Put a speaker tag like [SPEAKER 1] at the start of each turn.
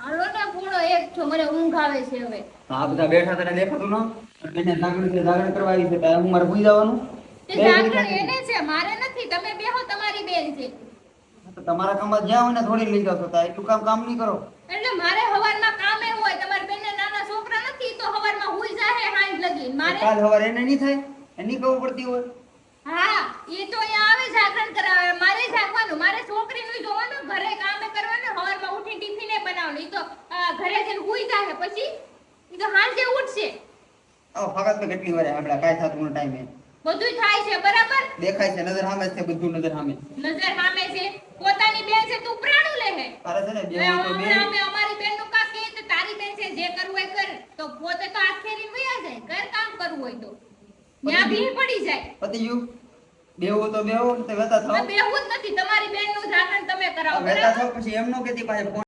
[SPEAKER 1] હાલો ને પૂરો એક છો, મને ઊંઘ આવે છે હવે.
[SPEAKER 2] આ બધા બેઠા તને દેખાતું ન? અને જાગરણ કરવા આવી છે તો હું મારે ભૂઈ જવાનું.
[SPEAKER 1] તે જાગરણ એને છે, મારે નથી. તમે બેહો, તમારી બેન છે.
[SPEAKER 2] તો તમારા કામમાં જ્યાં હોય ને થોડી લઈ જાવ તો એટલું કામ નહીં કરો.
[SPEAKER 1] એટલે મારે હવારમાં કામ એવું હોય, તમારી બેનને નાના છોકરા નથી તો હવારમાં હુઈ જાહે હાંજ લગી. મારે
[SPEAKER 2] કાલ સવારે એને નહીં થાય, એની ખબર પડતી હોય.
[SPEAKER 1] હા, એ તો અહીંયા આવે જાગરણ કરાવે. મારે જાગવાનું, મારે છોકરીનું જોવાનું, ઘરે કામે કરવાનું, હવારમાં ઉઠી ટિફિને બનાવવાનું. ઈ તો ઘરે જઈને હુઈ જાહે, પછી ઈ તો હાંજે ઉઠશે.
[SPEAKER 2] ફગત તો કેટલી વાર આપડા કાઈ થતું ટાઈમે
[SPEAKER 1] બધું થાય છે બરાબર.
[SPEAKER 2] દેખાય છે, નજર સામે છે, બધું નજર સામે.
[SPEAKER 1] નજર સામે છે. પોતાની બેન છે, તું પ્રાણું લે હે.
[SPEAKER 2] અરે છે ને બે તો બે.
[SPEAKER 1] અમે અમારી બેનનું કામ કે તો તારી બેન છે, જે કરવું હોય કર. તો પોતે તો હાથ ફેરીને વયા જાય. ઘર કામ કરવું હોય તો ન્યા ભીડ પડી જાય.
[SPEAKER 2] પતિયું બેહો તો બેહો, તે વેતા થાવ.
[SPEAKER 1] બેહવું જ નથી. તમારી બેનનું જાગરણ તમે કરાવો
[SPEAKER 2] વેતા
[SPEAKER 1] બરાબર.
[SPEAKER 2] થાવ પછી એમ નો કેતી પાસે